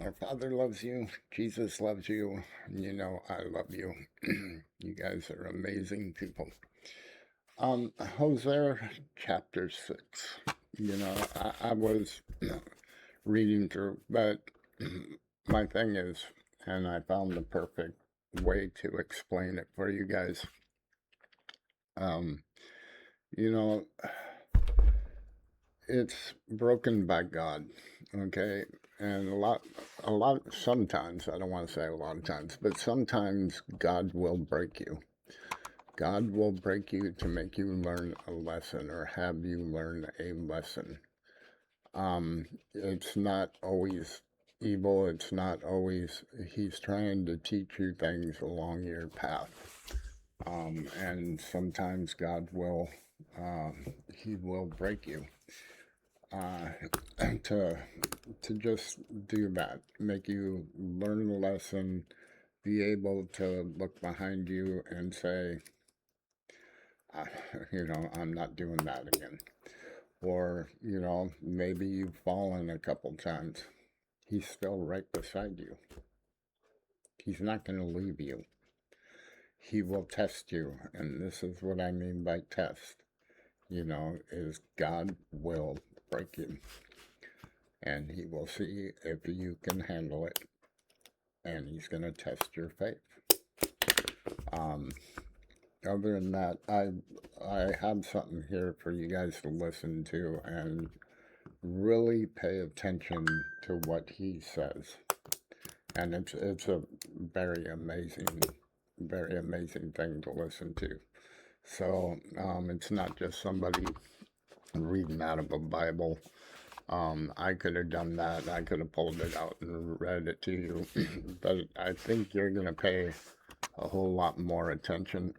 Our Father loves you. Jesus loves you. You know I love you. You guys are amazing people. Hosea chapter 6. I was reading through, but my thing is, and I found the perfect way to explain it for you guys. Um, you know, it's broken by God, okay? And sometimes, I don't want to say a lot of times, but sometimes God will break you. God will break you to make you learn a lesson or have you learn a lesson. It's not always evil. It's not always, he's trying to teach you things along your path. And sometimes God will, he will break you. To just do that, make you learn a lesson, be able to look behind you and say, I'm not doing that again. Or, maybe you've fallen a couple times. He's still right beside you. He's not going to leave you. He will test you. And this is what I mean by test, is God will break you. And he will see if you can handle it. And he's going to test your faith. Other than that, I have something here for you guys to listen to and really pay attention to what he says. And it's a very amazing thing to listen to. So it's not just somebody reading out of a Bible. I could have done that. I could have pulled it out and read it to you. But I think you're going to pay a whole lot more attention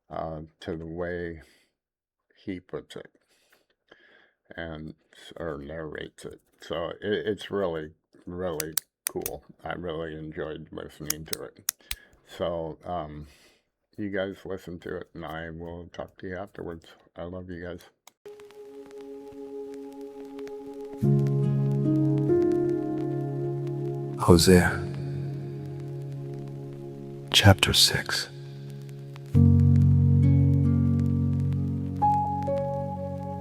to the way he puts it or narrates it. So it's really, really cool. I really enjoyed listening to it. So you guys listen to it, and I will talk to you afterwards. I love you guys. Hosea, chapter 6.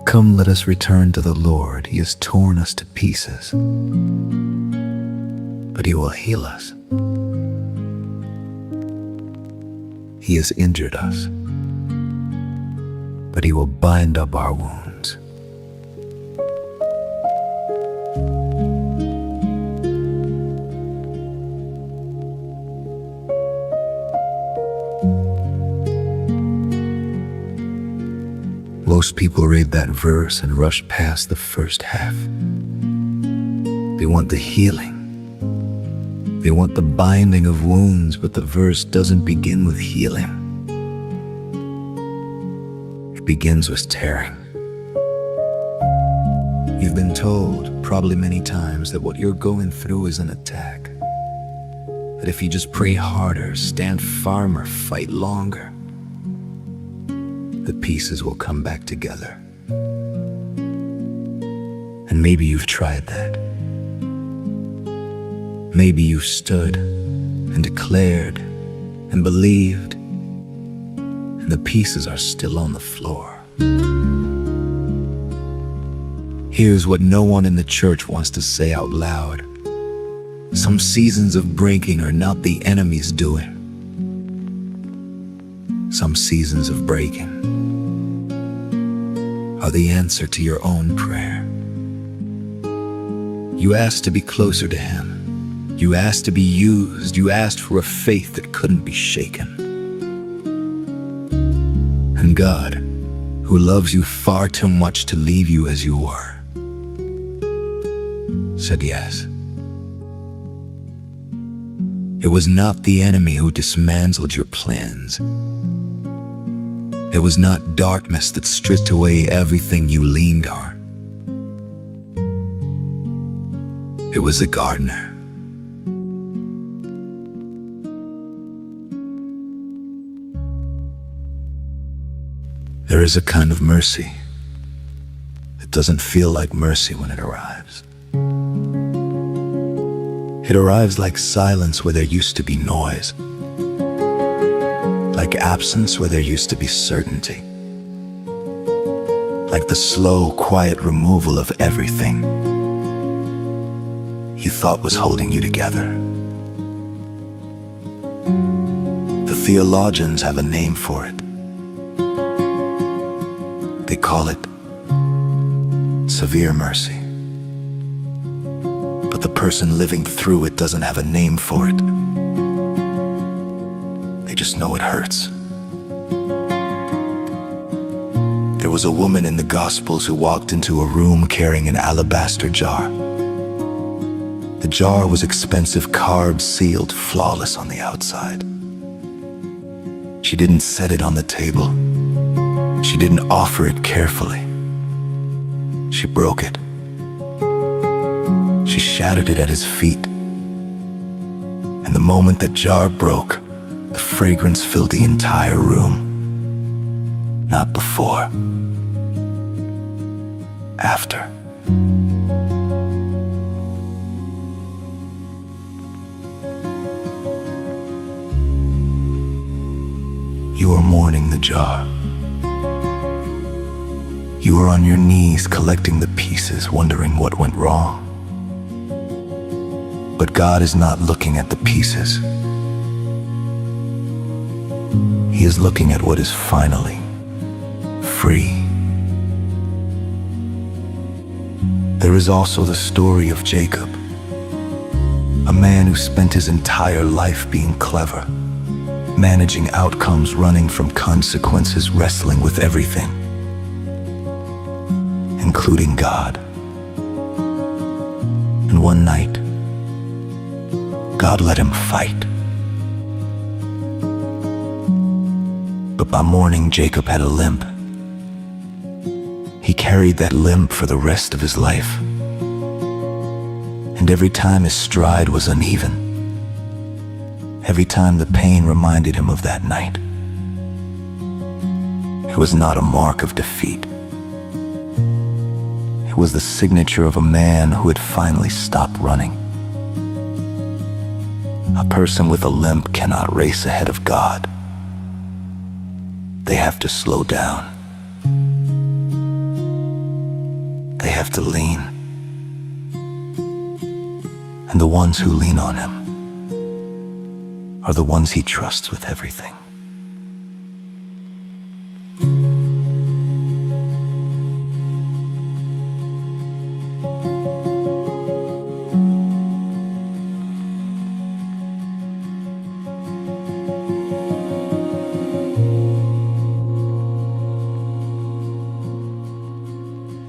Come, let us return to the Lord. He has torn us to pieces, but he will heal us. He has injured us, but he will bind up our wounds. Most people read that verse and rush past the first half. They want the healing. They want the binding of wounds, but the verse doesn't begin with healing. It begins with tearing. You've been told, probably many times, that what you're going through is an attack. That if you just pray harder, stand firmer, fight longer, the pieces will come back together. And maybe you've tried that. Maybe you stood and declared and believed, and the pieces are still on the floor. Here's what no one in the church wants to say out loud. Some seasons of breaking are not the enemy's doing. Some seasons of breaking are the answer to your own prayer. You asked to be closer to him. You asked to be used. You asked for a faith that couldn't be shaken. And God, who loves you far too much to leave you as you were, said yes. It was not the enemy who dismantled your plans. It was not darkness that stripped away everything you leaned on. It was the gardener. There is a kind of mercy. It doesn't feel like mercy when it arrives. It arrives like silence where there used to be noise, like absence where there used to be certainty, like the slow, quiet removal of everything you thought was holding you together. The theologians have a name for it. They call it severe mercy. But the person living through it doesn't have a name for it. They just know it hurts. There was a woman in the Gospels who walked into a room carrying an alabaster jar. The jar was expensive, carved, sealed, flawless on the outside. She didn't set it on the table. She didn't offer it carefully. She broke it. She shattered it at his feet. And the moment that jar broke, the fragrance filled the entire room. Not before. After. You are mourning the jar. You are on your knees collecting the pieces, wondering what went wrong. But God is not looking at the pieces. He is looking at what is finally free. There is also the story of Jacob, a man who spent his entire life being clever, managing outcomes, running from consequences, wrestling with everything, including God. And one night, God let him fight. But by morning, Jacob had a limp. He carried that limp for the rest of his life. And every time his stride was uneven, every time the pain reminded him of that night, it was not a mark of defeat. It was the signature of a man who had finally stopped running. A person with a limp cannot race ahead of God. They have to slow down. They have to lean. And the ones who lean on him are the ones he trusts with everything.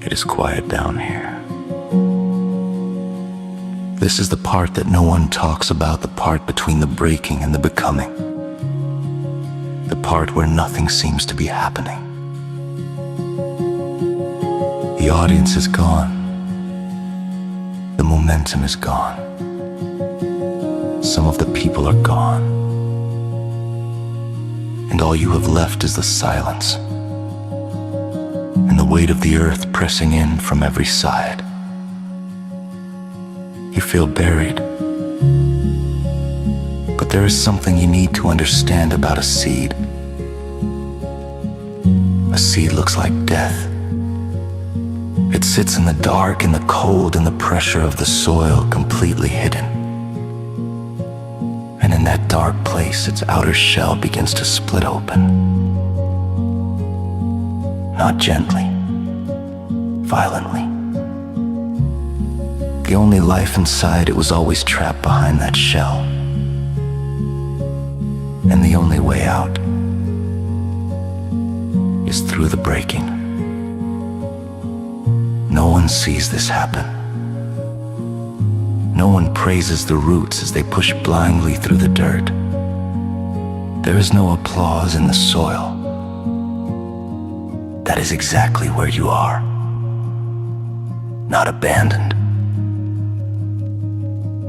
It is quiet down here. This is the part that no one talks about, the part between the breaking and the becoming. The part where nothing seems to be happening. The audience is gone. The momentum is gone. Some of the people are gone. And all you have left is the silence and the weight of the earth pressing in from every side. You feel buried. But there is something you need to understand about a seed. A seed looks like death. It sits in the dark, in the cold, in the pressure of the soil, completely hidden. And in that dark place, its outer shell begins to split open. Not gently, violently. The only life inside it was always trapped behind that shell. And the only way out is through the breaking. No one sees this happen. No one praises the roots as they push blindly through the dirt. There is no applause in the soil. That is exactly where you are. Not abandoned.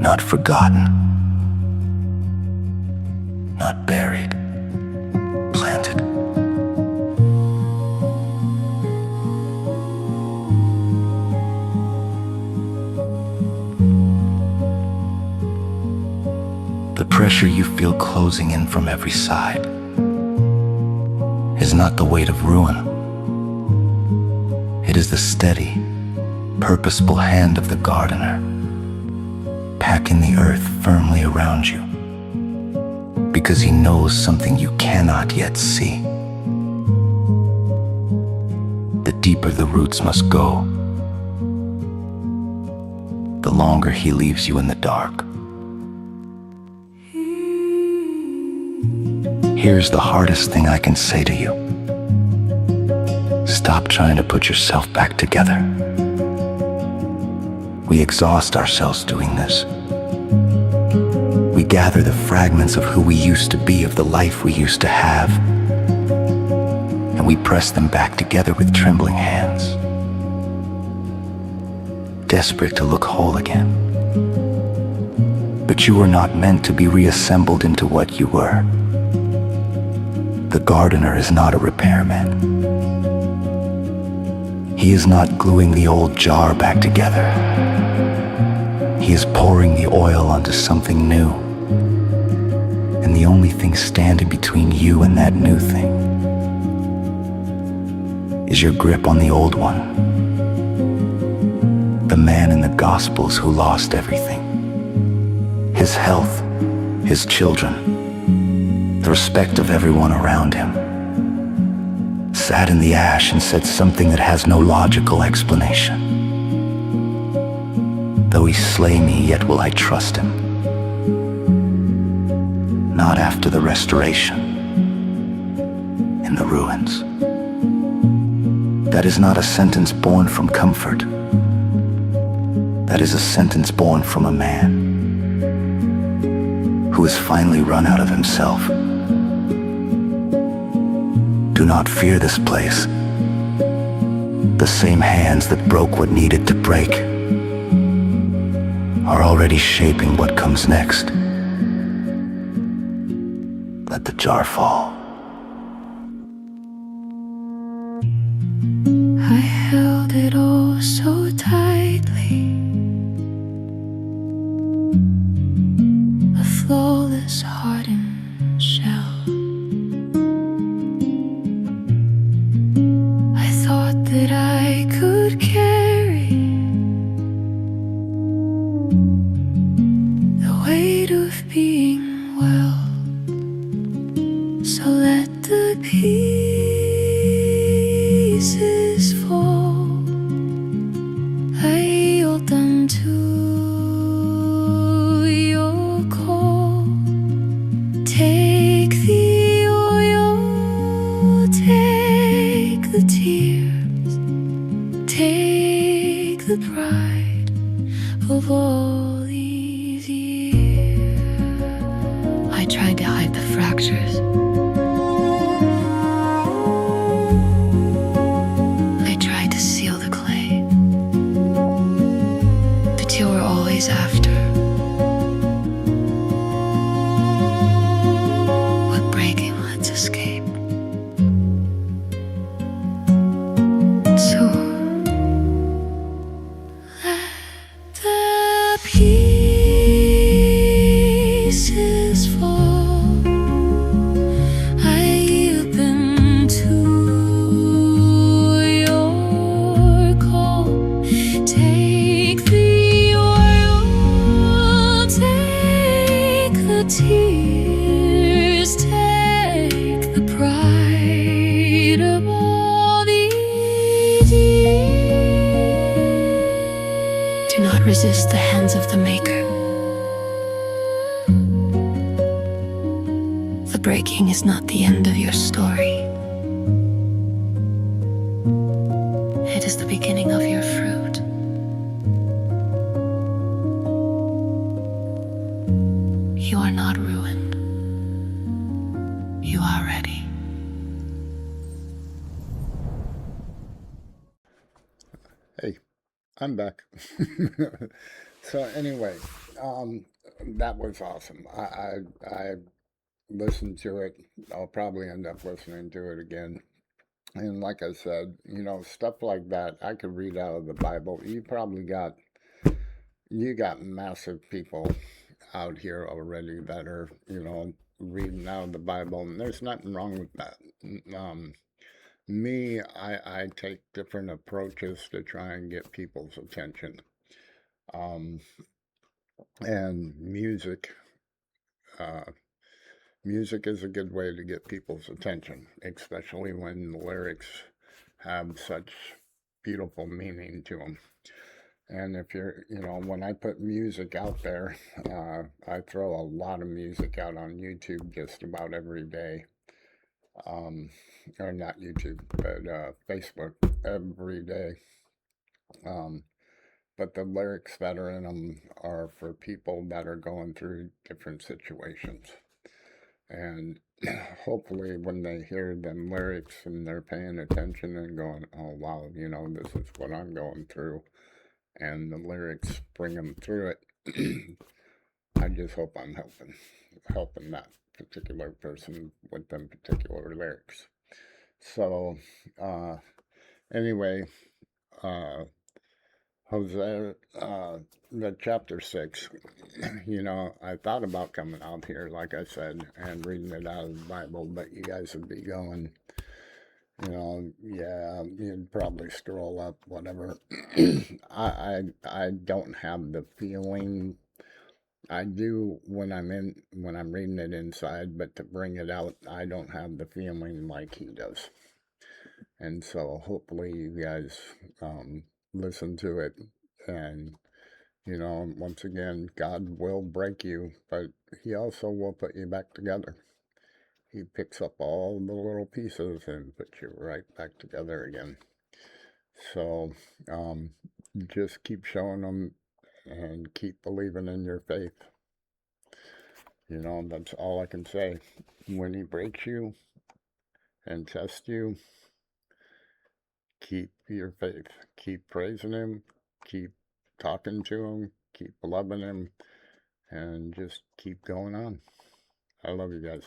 Not forgotten. Not buried. Planted. pressure you feel closing in from every side is not the weight of ruin. It is the steady, purposeful hand of the gardener, packing the earth firmly around you, because he knows something you cannot yet see. The deeper the roots must go, the longer he leaves you in the dark. Here's the hardest thing I can say to you. Stop trying to put yourself back together. We exhaust ourselves doing this. We gather the fragments of who we used to be, of the life we used to have, and we press them back together with trembling hands, desperate to look whole again. But you were not meant to be reassembled into what you were. The gardener is not a repairman. He is not gluing the old jar back together. He is pouring the oil onto something new. And the only thing standing between you and that new thing is your grip on the old one. The man in the Gospels who lost everything. His health, his children, the respect of everyone around him, sat in the ash and said something that has no logical explanation. Though he slay me, yet will I trust him. Not after the restoration, in the ruins. That is not a sentence born from comfort. That is a sentence born from a man who has finally run out of himself. Do not fear this place. The same hands that broke what needed to break are already shaping what comes next. Let the jar fall. I held it all so tightly, a flawless hardened shell. I thought that I could carry the weight of being well. So let the pieces fall. I yield them to your call. Take the oil, take the tears, take the pride of all these years. I tried to hide the fractures. I tried to seal the clay, but you were always after. What breaking lets escape. So let the pieces fall. I yield them to your call. Take the oil, take the tears, take the pride of all these years. Do not resist the hands of the Maker. The breaking is not the end of your story. It is the beginning of your fruit. You are not ruined. You are ready. Hey, I'm back. So anyway, that was awesome. I listened to it. I'll probably end up listening to it again. And like I said, you know, stuff like that I could read out of the Bible. You got massive people out here already that are, you know, reading out of the Bible, and there's nothing wrong with that. Me, I take different approaches to try and get people's attention. Um, and uh, music is a good way to get people's attention, especially when the lyrics have such beautiful meaning to them. And if you're, you know, when I put music out there, I throw a lot of music out on YouTube just about every day. Or not YouTube, but Facebook every day. But the lyrics that are in them are for people that are going through different situations. And hopefully when they hear them lyrics and they're paying attention and going, oh, wow, you know, this is what I'm going through, and the lyrics bring them through it, I just hope I'm helping that particular person with them particular lyrics. So, anyway, Hosea, the chapter 6, you know, I thought about coming out here, like I said, and reading it out of the Bible, but you guys would be going, you know, yeah, you'd probably scroll up, whatever. I don't have the feeling. I do when I'm reading it inside, but to bring it out, I don't have the feeling like he does. And so hopefully you guys listen to it, and you know, once again, God will break you, but he also will put you back together. He picks up all the little pieces and puts you right back together again. So just keep showing them and keep believing in your faith. You know, that's all I can say. When he breaks you and tests you, keep your faith. Keep praising him. Keep talking to him. Keep loving him. And just keep going on. I love you guys.